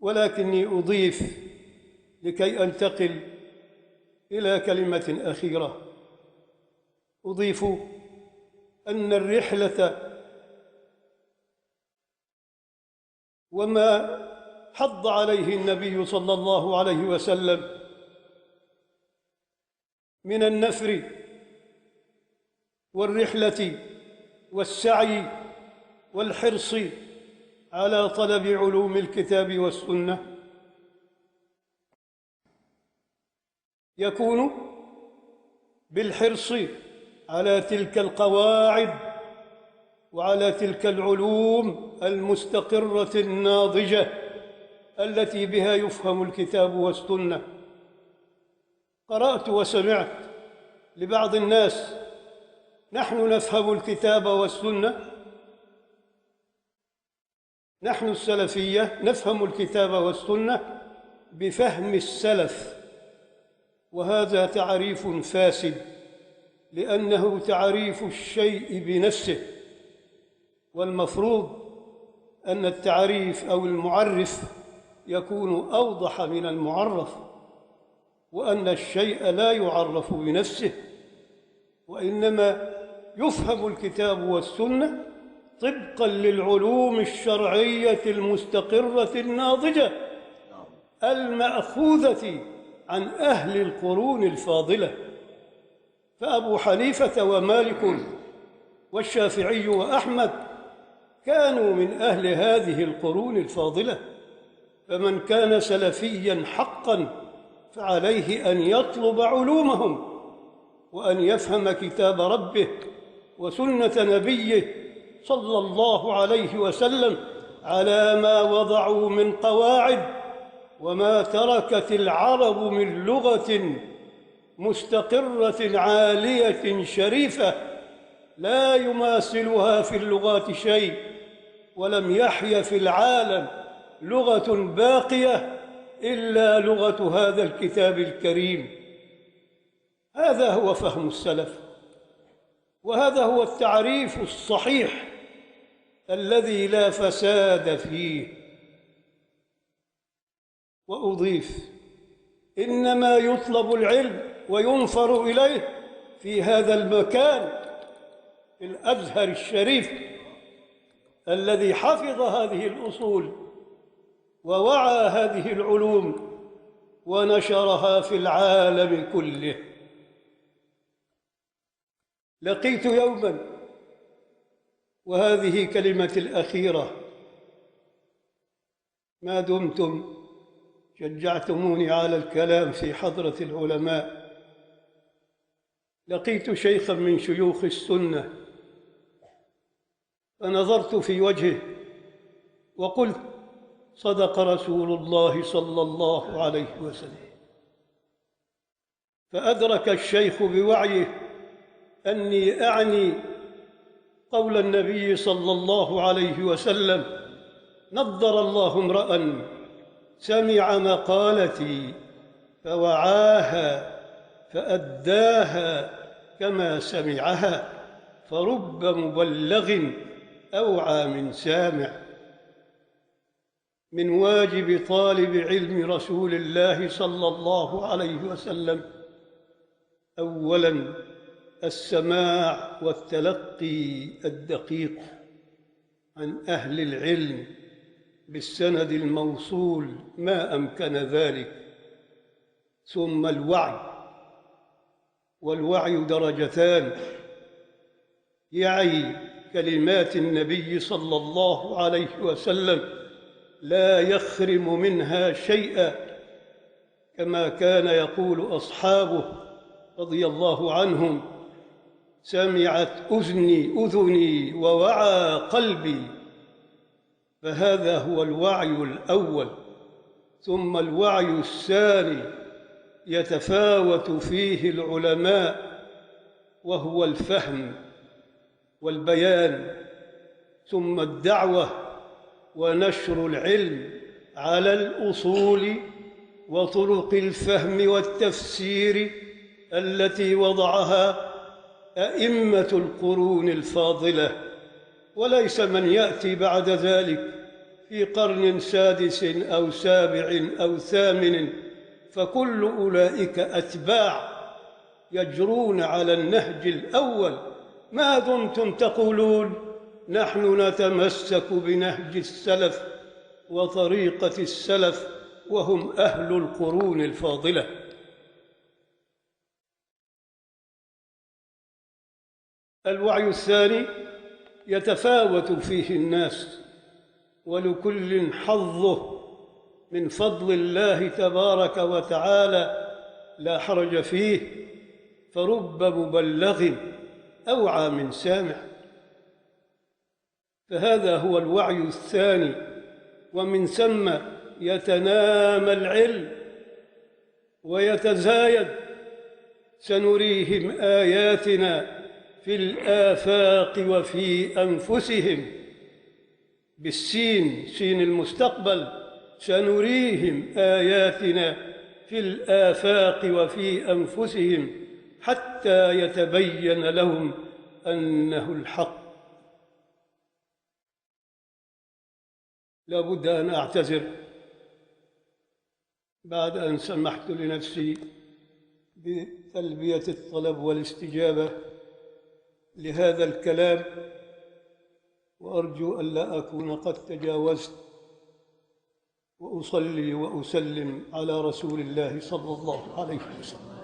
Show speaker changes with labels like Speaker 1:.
Speaker 1: ولكني أضيف لكي أنتقل إلى كلمة أخيرة. أضيف أن الرحلة وما حض عليه النبي صلى الله عليه وسلم من النفر والرحلة والسعي والحرص على طلب علوم الكتاب والسنة يكون بالحرص على تلك القواعد وعلى تلك العلوم المستقرة الناضجة التي بها يفهم الكتاب والسنة. قرأت وسمعت لبعض الناس: نحن نفهم الكتاب والسنة، نحن السلفية نفهم الكتاب والسنة بفهم السلف. وهذا تعريف فاسد، لأنه تعريف الشيء بنفسه، والمفروض أن التعريف أو المعرف يكون أوضح من المعرف، وأن الشيء لا يعرف بنفسه، وإنما يفهم الكتاب والسنة طبقاً للعلوم الشرعية المستقرة الناضجة المأخوذة عن أهل القرون الفاضلة. فأبو حنيفة ومالك والشافعي وأحمد كانوا من أهل هذه القرون الفاضلة، فمن كان سلفياً حقاً فعليه أن يطلب علومهم وأن يفهم كتاب ربه وسنة نبيه صلى الله عليه وسلم على ما وضعوا من قواعد وما تركت العرب من لغة مستقرة عالية شريفة لا يماثلها في اللغات شيء، ولم يحي في العالم لغة باقية إلا لغة هذا الكتاب الكريم. هذا هو فهم السلف، وهذا هو التعريف الصحيح الذي لا فساد فيه. وأضيف: إنما يطلب العلم وينفر إليه في هذا المكان الأزهر الشريف الذي حفظ هذه الأصول ووعى هذه العلوم ونشرها في العالم كله. لقيت يوما، وهذه كلمتي الأخيرة ما دمتم شجعتموني على الكلام في حضرة العلماء، لقيت شيخا من شيوخ السنة فنظرت في وجهه وقلت: صدق رسول الله صلى الله عليه وسلم. فأدرك الشيخ بوعيه أني أعني قول النبي صلى الله عليه وسلم: نضر الله امرأ سمع مقالتي فوعاها فأداها كما سمعها، فرب مبلغ أوعى من سامع. من واجب طالب علم رسول الله صلى الله عليه وسلم أولاً السماع والتلقي الدقيق عن أهل العلم بالسند الموصول ما أمكن ذلك، ثم الوعي، والوعي درجتان: يعي كلمات النبي صلى الله عليه وسلم لا يخرم منها شيئا، كما كان يقول أصحابه رضي الله عنهم: سمعت أذني ووعى قلبي. فهذا هو الوعي الأول. ثم الوعي الثاني يتفاوت فيه العلماء، وهو الفهم والبيان، ثم الدعوة ونشر العلم على الأصول وطرق الفهم والتفسير التي وضعها أئمة القرون الفاضلة، وليس من يأتي بعد ذلك في قرن سادس أو سابع أو ثامن، فكل أولئك أتباع يجرون على النهج الأول. ما دمتم تقولون نحن نتمسك بنهج السلف وطريقة السلف وهم أهل القرون الفاضلة. الوعي الثاني يتفاوت فيه الناس، ولكل حظه من فضل الله تبارك وتعالى لا حرج فيه، فرب مبلغ أوعى من سامع. فهذا هو الوعي الثاني، ومن ثم يتنامى العلم ويتزايد. سنريهم آياتنا في الآفاق وفي أنفسهم، بالسين، سين المستقبل، سنريهم آياتنا في الآفاق وفي أنفسهم حتى يتبين لهم أنه الحق. لا بد أن أعتذر بعد أن سمحت لنفسي بتلبية الطلب والاستجابة لهذا الكلام، وأرجو أن لا أكون قد تجاوزت، وأصلي وأسلم على رسول الله صلى الله عليه وسلم.